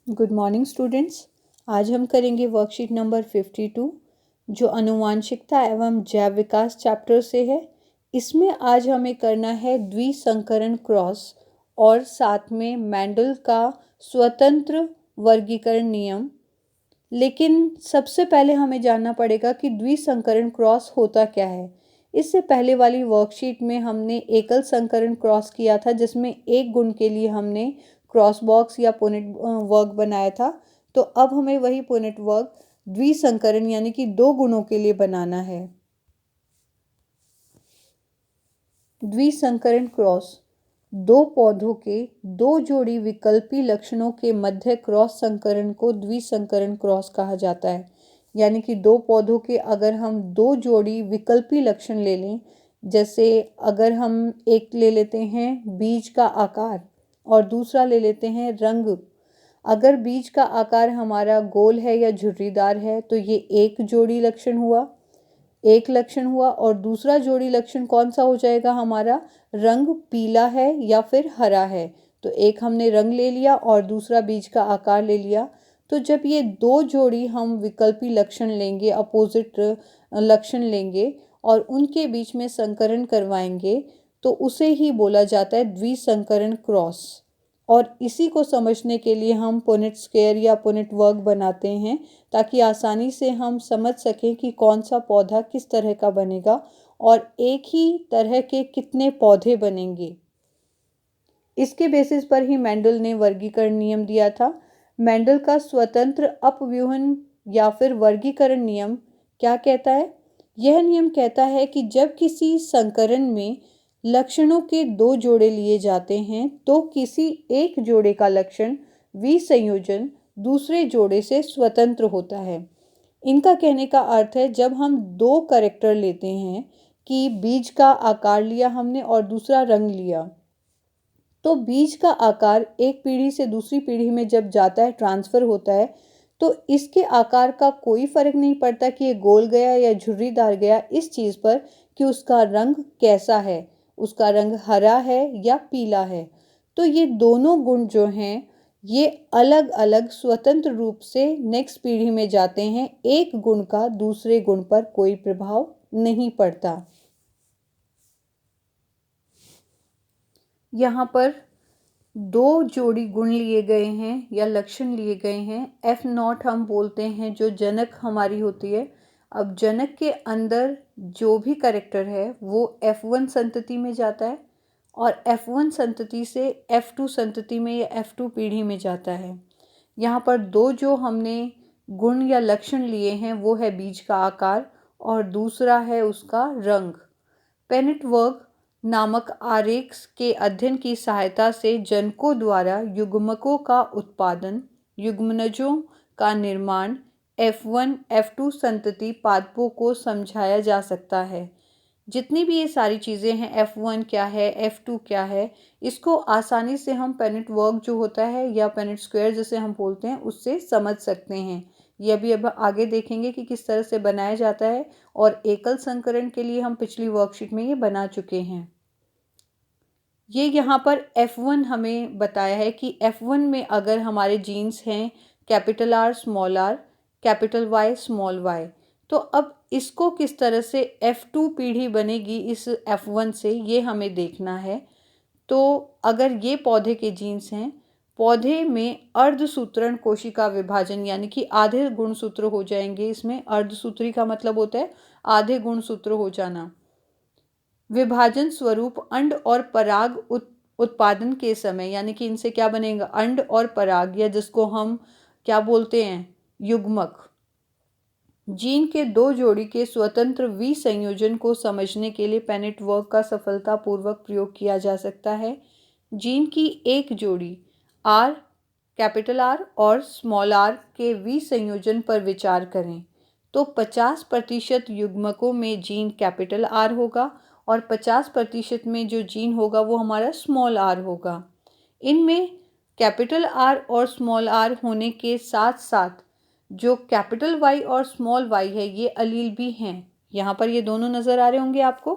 Good morning students. आज हम करेंगे वर्कशीट नंबर 52 जो आनुवांशिकता एवं जैव विकास चैप्टर से है। इसमें आज हमें करना है द्विसंकरण क्रॉस और साथ में मेंडल का स्वतंत्र वर्गीकरण नियम। लेकिन सबसे पहले हमें जानना पड़ेगा कि द्विसंकरण क्रॉस होता क्या है। इससे पहले वाली वर्कशीट में हमने एकल संकरण क्रॉस किया था, जिसमें एक गुण के लिए हमने क्रॉस बॉक्स या पुनेट वर्ग बनाया था। तो अब हमें वही पुनेट वर्ग द्विसंकरण यानी कि दो गुणों के लिए बनाना है। द्विसंकरण क्रॉस दो पौधों के दो जोड़ी विकल्पी लक्षणों के मध्य क्रॉस संकरण को द्विसंकरण क्रॉस कहा जाता है। यानी कि दो पौधों के अगर हम दो जोड़ी विकल्पी लक्षण ले लें, जैसे अगर हम एक ले लेते हैं बीज का आकार और दूसरा ले लेते हैं रंग। अगर बीज का आकार हमारा गोल है या झुर्रीदार है तो ये एक जोड़ी लक्षण हुआ, एक लक्षण हुआ। और दूसरा जोड़ी लक्षण कौन सा हो जाएगा हमारा, रंग पीला है या फिर हरा है। तो एक हमने रंग ले लिया और दूसरा बीज का आकार ले लिया। तो जब ये दो जोड़ी हम विकल्पी लक्षण लेंगे, अपोजिट लक्षण लेंगे और उनके बीच में संकरण करवाएंगे, तो उसे ही बोला जाता है द्विसंकरण क्रॉस। और इसी को समझने के लिए हम पुनेट स्क्वायर या पुनेट वर्ग बनाते हैं, ताकि आसानी से हम समझ सकें कि कौन सा पौधा किस तरह का बनेगा और एक ही तरह के कितने पौधे बनेंगे। इसके बेसिस पर ही मेंडल ने वर्गीकरण नियम दिया था। मेंडल का स्वतंत्र अपव्यूहन या फिर वर्गीकरण नियम क्या कहता है? यह नियम कहता है कि जब किसी संकरण में लक्षणों के दो जोड़े लिए जाते हैं तो किसी एक जोड़े का लक्षण विसंयोजन दूसरे जोड़े से स्वतंत्र होता है। इनका कहने का अर्थ है, जब हम दो कैरेक्टर लेते हैं कि बीज का आकार लिया हमने और दूसरा रंग लिया, तो बीज का आकार एक पीढ़ी से दूसरी पीढ़ी में जब जाता है, ट्रांसफ़र होता है, तो इसके आकार का कोई फर्क नहीं पड़ता कि ये गोल गया या झुर्रीदार गया, इस चीज़ पर कि उसका रंग कैसा है, उसका रंग हरा है या पीला है। तो ये दोनों गुण जो हैं ये अलग अलग स्वतंत्र रूप से नेक्स्ट पीढ़ी में जाते हैं। एक गुण का दूसरे गुण पर कोई प्रभाव नहीं पड़ता। यहाँ पर दो जोड़ी गुण लिए गए हैं या लक्षण लिए गए हैं। F0 हम बोलते हैं जो जनक हमारी होती है। अब जनक के अंदर जो भी कैरेक्टर है वो F1 संतति में जाता है और F1 संतति से F2 संतति में या F2 पीढ़ी में जाता है। यहाँ पर दो जो हमने गुण या लक्षण लिए हैं वो है बीज का आकार और दूसरा है उसका रंग। पेनेट वर्ग नामक आरेख के अध्ययन की सहायता से जनकों द्वारा युग्मकों का उत्पादन, युग्मनजों का निर्माण, F1 F2 संतति पादपों को समझाया जा सकता है। जितनी भी ये सारी चीज़ें हैं, F1 क्या है, F2 क्या है, इसको आसानी से हम पेनेट वर्ग जो होता है या पेनेट स्क्वायर जिसे हम बोलते हैं उससे समझ सकते हैं। ये भी अब आगे देखेंगे कि किस तरह से बनाया जाता है और एकल संकरण के लिए हम पिछली वर्कशीट में ये बना चुके हैं। ये यहाँ पर F1 हमें बताया है कि F1 में अगर हमारे जीन्स हैं capital R small r, capital Y small y, तो अब इसको किस तरह से F2 पीढ़ी बनेगी इस F1 से, ये हमें देखना है। तो अगर ये पौधे के जीन्स हैं, पौधे में अर्धसूत्रण कोशिका विभाजन यानी कि आधे गुणसूत्र हो जाएंगे। इसमें अर्धसूत्री का मतलब होता है आधे गुणसूत्र हो जाना। विभाजन स्वरूप अंड और पराग उत्पादन के समय यानी कि इनसे क्या बनेगा, अंड और पराग, या जिसको हम क्या बोलते हैं, युग्मक। जीन के दो जोड़ी के स्वतंत्र विसंयोजन को समझने के लिए पेनेट वर्ग का सफलतापूर्वक प्रयोग किया जा सकता है। जीन की एक जोड़ी आर, कैपिटल आर और स्मॉल आर के विसंयोजन पर विचार करें तो 50% युग्मकों में जीन कैपिटल आर होगा और 50% में जो जीन होगा वो हमारा स्मॉल आर होगा। इनमें कैपिटल आर और स्मॉल आर होने के साथ साथ जो कैपिटल वाई और स्मॉल वाई है ये अलील भी हैं। यहाँ पर ये दोनों नज़र आ रहे होंगे आपको।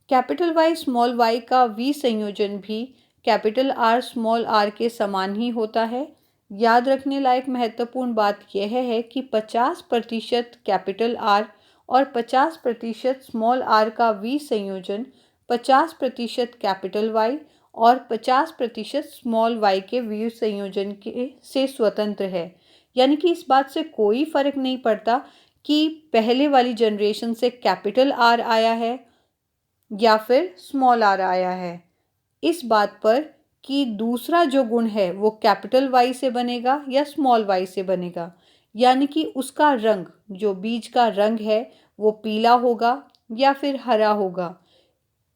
कैपिटल वाई स्मॉल वाई का विसंयोजन भी कैपिटल आर स्मॉल आर के समान ही होता है। याद रखने लायक महत्वपूर्ण बात यह है कि 50% कैपिटल आर और 50% स्मॉल आर का वी संयोजन 50% कैपिटल वाई और 50% स्मॉल वाई के वी संयोजन के से स्वतंत्र है। यानी कि इस बात से कोई फर्क नहीं पड़ता कि पहले वाली जनरेशन से कैपिटल आर आया है या फिर स्मॉल आर आया है, इस बात पर कि दूसरा जो गुण है वो कैपिटल वाई से बनेगा या स्मॉल वाई से बनेगा। यानी कि उसका रंग, जो बीज का रंग है वो पीला होगा या फिर हरा होगा,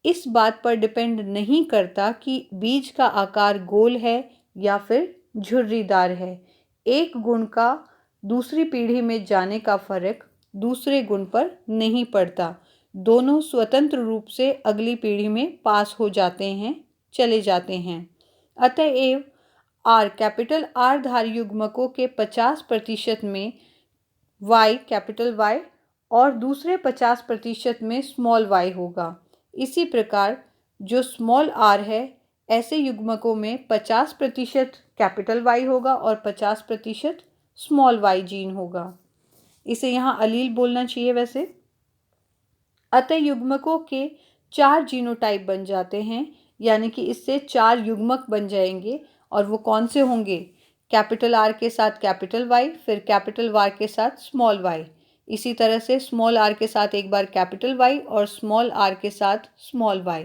इस बात पर डिपेंड नहीं करता कि बीज का आकार गोल है या फिर झुर्रीदार है। एक गुण का दूसरी पीढ़ी में जाने का फर्क दूसरे गुण पर नहीं पड़ता, दोनों स्वतंत्र रूप से अगली पीढ़ी में पास हो जाते हैं, चले जाते हैं। अतएव आर कैपिटल आर धारी युग्मकों के 50% में वाई कैपिटल वाई और दूसरे 50% में स्मॉल वाई होगा। इसी प्रकार जो स्मॉल आर है, ऐसे युग्मकों में 50% कैपिटल वाई होगा और 50% स्मॉल वाई जीन होगा। इसे यहाँ अलील बोलना चाहिए वैसे। अतः युग्मकों के 4 जीनोटाइप बन जाते हैं, यानी कि इससे 4 युग्मक बन जाएंगे। और वो कौन से होंगे? कैपिटल आर के साथ कैपिटल वाई, फिर कैपिटल वाई के साथ स्मॉल वाई, इसी तरह से स्मॉल आर के साथ एक बार कैपिटल वाई और स्मॉल आर के साथ स्मॉल वाई,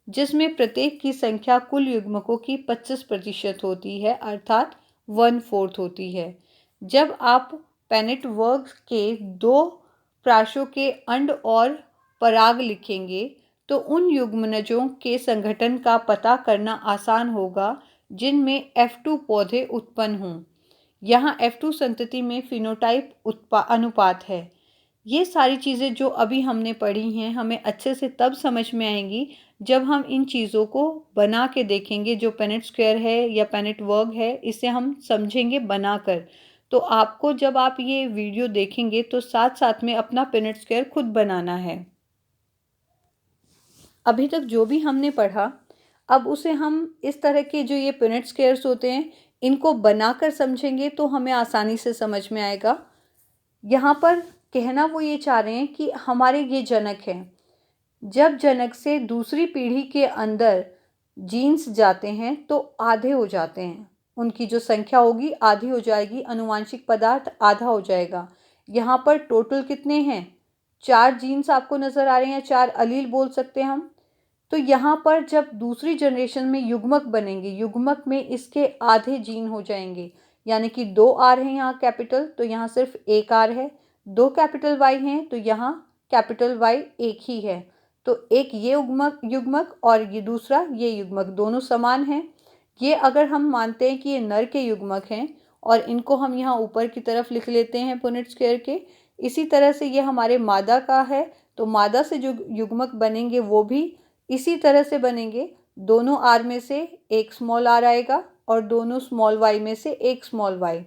जिसमें प्रत्येक की संख्या कुल युग्मकों की 25% होती है, अर्थात 1/4 होती है। जब आप पेनेट वर्ग के 2 प्राशों के अंड और पराग लिखेंगे तो उन युग्मनजों के संगठन का पता करना आसान होगा जिनमें F2 पौधे उत्पन्न हों। यहाँ F2 संतति में फिनोटाइप अनुपात है। ये सारी चीज़ें जो अभी हमने पढ़ी हैं हमें अच्छे से तब समझ में आएंगी जब हम इन चीज़ों को बना के देखेंगे। जो पेनेट स्क्वायर है या पेनेट वर्ग है, इसे हम समझेंगे बनाकर। तो आपको जब आप ये वीडियो देखेंगे तो साथ साथ में अपना पेनेट स्क्वायर खुद बनाना है। अभी तक जो भी हमने पढ़ा, अब उसे हम इस तरह के जो ये पेनेट स्क्वायर्स होते हैं इनको बनाकर समझेंगे तो हमें आसानी से समझ में आएगा। यहाँ पर कहना वो ये चाह रहे हैं कि हमारे ये जनक हैं, जब जनक से दूसरी पीढ़ी के अंदर जीन्स जाते हैं तो आधे हो जाते हैं, उनकी जो संख्या होगी आधी हो जाएगी, अनुवांशिक पदार्थ आधा हो जाएगा। यहाँ पर टोटल कितने हैं? 4 जीन्स आपको नज़र आ रहे हैं, 4 अलील बोल सकते हैं हम। तो यहाँ पर जब दूसरी जनरेशन में युग्मक बनेंगे, युग्मक में इसके आधे जीन हो जाएंगे, यानी कि 2 आर हैं यहाँ कैपिटल, तो यहाँ सिर्फ 1 आर है। 2 कैपिटल वाई हैं तो यहाँ कैपिटल वाई एक ही है। तो एक ये युग्मक और ये दूसरा ये युग्मक, दोनों समान हैं। ये अगर हम मानते हैं कि ये नर के युग्मक हैं और इनको हम यहाँ ऊपर की तरफ लिख लेते हैं पुनेट स्क्वायर के। इसी तरह से ये हमारे मादा का है, तो मादा से जो युग्मक बनेंगे वो भी इसी तरह से बनेंगे। दोनों आर में से एक स्मॉल आर आएगा और दोनों स्मॉल वाई में से एक स्मॉल वाई,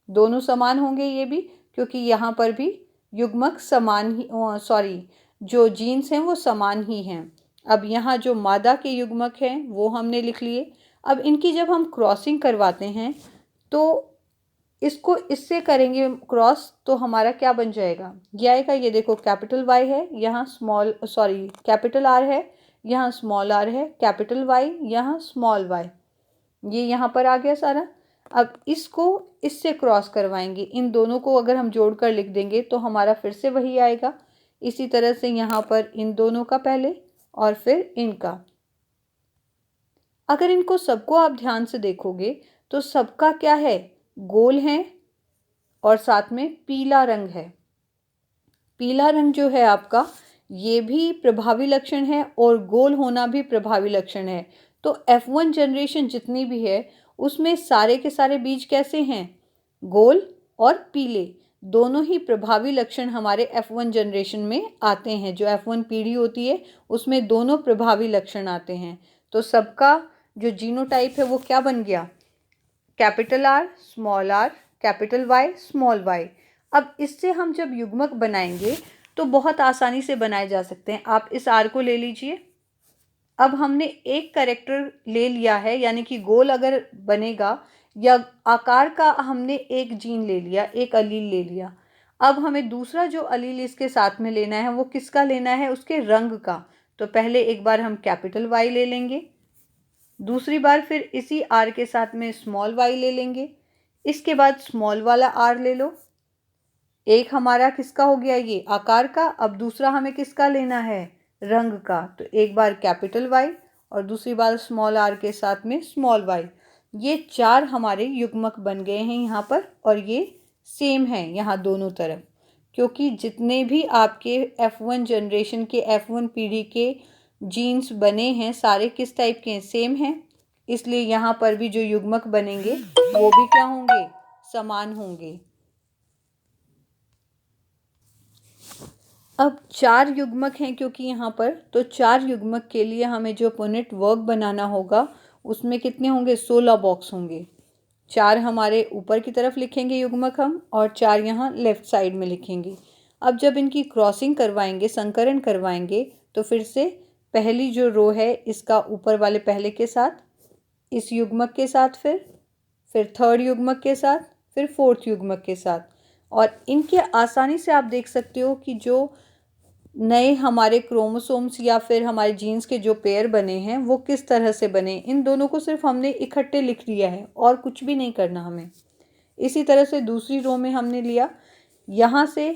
दोनों समान होंगे ये भी, क्योंकि यहाँ पर भी युग्मक समान ही, जो जीन्स हैं वो समान ही हैं। अब यहाँ जो मादा के युग्मक हैं वो हमने लिख लिए। अब इनकी जब हम क्रॉसिंग करवाते हैं तो इसको इससे करेंगे क्रॉस, तो हमारा क्या बन जाएगा? ये आएगा, ये देखो कैपिटल वाई है, यहाँ कैपिटल आर है, यहाँ स्मॉल आर है, कैपिटल वाई, यहाँ स्मॉल वाई, ये यहाँ पर आ गया सारा। अब इसको इससे क्रॉस करवाएंगे, इन दोनों को अगर हम जोड़कर लिख देंगे तो हमारा फिर से वही आएगा। इसी तरह से यहाँ पर इन दोनों का पहले और फिर इनका। अगर इनको सबको आप ध्यान से देखोगे तो सबका क्या है? गोल है और साथ में पीला रंग है। पीला रंग जो है आपका, ये भी प्रभावी लक्षण है और गोल होना भी प्रभावी लक्षण है। तो F1 जनरेशन जितनी भी है उसमें सारे के सारे बीज कैसे हैं? गोल और पीले, दोनों ही प्रभावी लक्षण हमारे F1 जनरेशन में आते हैं। जो F1 पीढ़ी होती है उसमें दोनों प्रभावी लक्षण आते हैं। तो सबका जो जीनोटाइप है वो क्या बन गया? Capital R, small r, capital Y, small y. अब इससे हम जब युग्मक बनाएंगे तो बहुत आसानी से बनाए जा सकते हैं। आप इस आर को ले लीजिए। अब हमने एक कैरेक्टर ले लिया है, यानी कि गोल अगर बनेगा या आकार का हमने एक जीन ले लिया, एक अलील ले लिया। अब हमें दूसरा जो अलील इसके साथ में लेना है वो किसका लेना है, उसके रंग का। तो पहले एक बार हम कैपिटल वाई ले लेंगे, दूसरी बार फिर इसी आर के साथ में स्मॉल वाई ले लेंगे, इसके बाद स्मॉल वाला आर ले लो। एक हमारा किसका हो गया, ये आकार का। अब दूसरा हमें किसका लेना है, रंग का। तो एक बार कैपिटल वाई और दूसरी बार स्मॉल आर के साथ में स्मॉल वाई। ये 4 हमारे युग्मक बन गए हैं यहाँ पर, और ये सेम है यहाँ दोनों तरफ, क्योंकि जितने भी आपके F1 जनरेशन के, F1 पीढ़ी के जीन्स बने हैं सारे किस टाइप के हैं, सेम हैं। इसलिए यहाँ पर भी जो युग्मक बनेंगे वो भी क्या होंगे, समान होंगे। अब 4 युग्मक हैं क्योंकि यहाँ पर, तो 4 युग्मक के लिए हमें जो पुनेट वर्क बनाना होगा उसमें कितने होंगे, 16 बॉक्स होंगे। 4 हमारे ऊपर की तरफ लिखेंगे युग्मक हम, और 4 यहाँ लेफ्ट साइड में लिखेंगे। अब जब इनकी क्रॉसिंग करवाएंगे, संकरण करवाएंगे, तो फिर से पहली जो रो है इसका ऊपर वाले पहले के साथ, इस युग्मक के साथ, फिर थर्ड युग्मक के साथ, फिर फोर्थ युग्मक के साथ। और इनके आसानी से आप देख सकते हो कि जो नए हमारे क्रोमोसोम्स या फिर हमारे जीन्स के जो पेयर बने हैं वो किस तरह से बने। इन दोनों को सिर्फ हमने इकट्ठे लिख लिया है और कुछ भी नहीं करना हमें। इसी तरह से दूसरी रो में हमने लिया, यहाँ से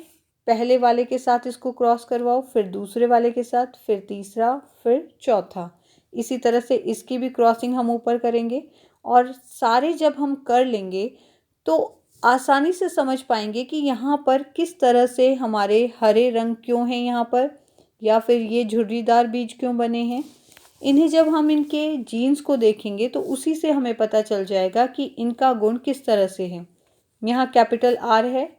पहले वाले के साथ इसको क्रॉस करवाओ, फिर दूसरे वाले के साथ, फिर तीसरा, फिर चौथा। इसी तरह से इसकी भी क्रॉसिंग हम ऊपर करेंगे। और सारे जब हम कर लेंगे तो आसानी से समझ पाएंगे कि यहाँ पर किस तरह से हमारे हरे रंग क्यों हैं यहाँ पर, या फिर ये झुर्रीदार बीज क्यों बने हैं। इन्हें जब हम इनके जीन्स को देखेंगे तो उसी से हमें पता चल जाएगा कि इनका गुण किस तरह से है। यहाँ कैपिटल आर है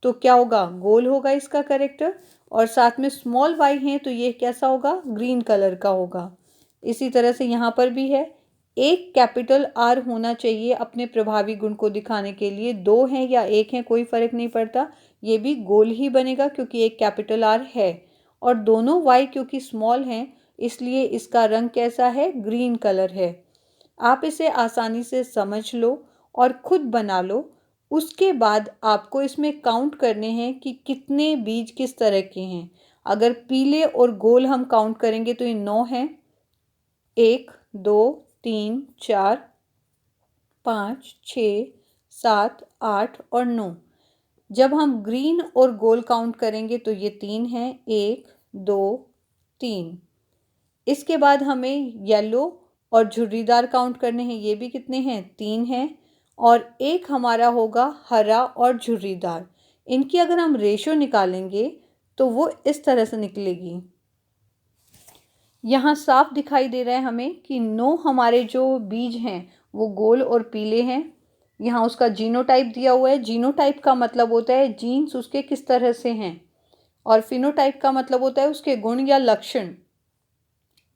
तो क्या होगा, गोल होगा इसका कैरेक्टर, और साथ में स्मॉल वाई है तो ये कैसा होगा, ग्रीन कलर का होगा। इसी तरह से यहाँ पर भी है, एक कैपिटल आर होना चाहिए अपने प्रभावी गुण को दिखाने के लिए। 2 हैं या 1 है कोई फर्क नहीं पड़ता, ये भी गोल ही बनेगा क्योंकि एक कैपिटल आर है। और दोनों वाई क्योंकि स्मॉल हैं इसलिए इसका रंग कैसा है, ग्रीन कलर है। आप इसे आसानी से समझ लो और खुद बना लो। उसके बाद आपको इसमें काउंट करने हैं कि कितने बीज किस तरह के हैं। अगर पीले और गोल हम काउंट करेंगे तो ये 9 हैं, 1 2 3 4 5 6 7 8 और 9। जब हम ग्रीन और गोल काउंट करेंगे तो ये 3 हैं, 1 2 3। इसके बाद हमें येलो और झुर्रीदार काउंट करने हैं, ये भी कितने हैं, 3 हैं। और एक हमारा होगा हरा और झुर्रीदार। इनकी अगर हम रेशो निकालेंगे तो वो इस तरह से निकलेगी। यहाँ साफ दिखाई दे रहा है हमें कि 9 हमारे जो बीज हैं वो गोल और पीले हैं। यहाँ उसका जीनोटाइप दिया हुआ है। जीनोटाइप का मतलब होता है जीन्स उसके किस तरह से हैं, और फिनोटाइप का मतलब होता है उसके गुण या लक्षण।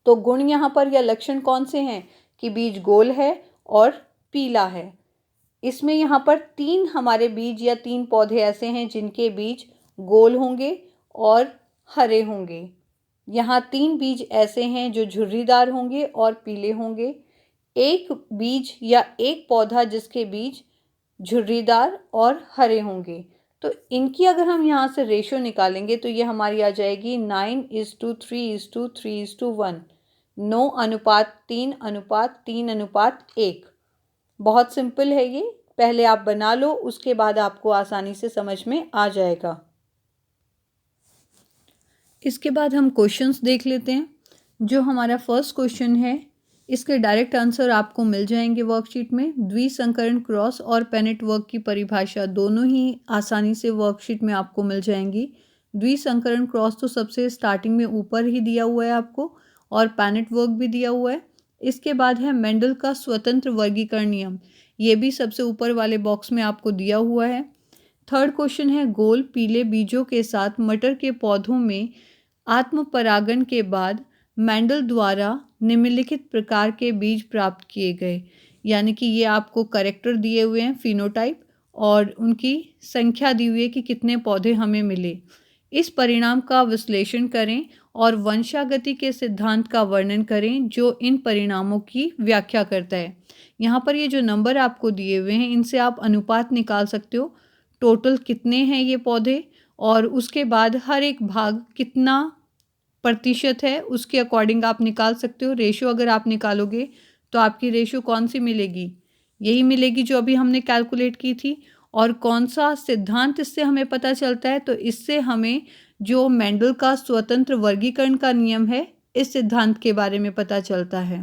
तो गुण यहाँ पर या लक्षण कौन से हैं कि बीज गोल है और पीला है। इसमें यहाँ पर 3 हमारे बीज या 3 पौधे ऐसे हैं जिनके बीज गोल होंगे और हरे होंगे। यहाँ 3 बीज ऐसे हैं जो झुर्रीदार होंगे और पीले होंगे। एक बीज या एक पौधा जिसके बीज झुर्रीदार और हरे होंगे। तो इनकी अगर हम यहाँ से रेशो निकालेंगे तो ये हमारी आ जाएगी 9:3:3:1, 9:3:3:1। बहुत सिंपल है ये, पहले आप बना लो उसके बाद आपको आसानी से समझ में आ जाएगा। इसके बाद हम क्वेश्चंस देख लेते हैं। जो हमारा फर्स्ट क्वेश्चन है इसके डायरेक्ट आंसर आपको मिल जाएंगे वर्कशीट में। द्विसंकरण क्रॉस और पेनेट वर्क की परिभाषा दोनों ही आसानी से वर्कशीट में आपको मिल जाएंगी। द्विसंकरण क्रॉस तो सबसे स्टार्टिंग में ऊपर ही दिया हुआ है आपको, और पेनेट वर्क भी दिया हुआ है। इसके बाद है मेंडल का स्वतंत्र वर्गीकरण नियम, ये भी सबसे ऊपर वाले बॉक्स में आपको दिया हुआ है। थर्ड क्वेश्चन है गोल पीले बीजों के साथ मटर के पौधों में आत्म परागन के बाद मेंडल द्वारा निम्नलिखित प्रकार के बीज प्राप्त किए गए। यानी कि ये आपको कैरेक्टर दिए हुए हैं, फिनोटाइप, और उनकी संख्या दी हुई है कि कितने पौधे हमें मिले। इस परिणाम का विश्लेषण करें और वंशागति के सिद्धांत का वर्णन करें जो इन परिणामों की व्याख्या करता है। यहाँ पर ये जो नंबर आपको दिए हुए हैं इनसे आप अनुपात निकाल सकते हो, टोटल कितने हैं ये पौधे और उसके बाद हर एक भाग कितना प्रतिशत है उसके अकॉर्डिंग आप निकाल सकते हो। रेशो अगर आप निकालोगे तो आपकी रेशो कौन सी मिलेगी, यही मिलेगी जो अभी हमने कैलकुलेट की थी। और कौन सा सिद्धांत इससे हमें पता चलता है, तो इससे हमें जो मेंडल का स्वतंत्र वर्गीकरण का नियम है इस सिद्धांत के बारे में पता चलता है।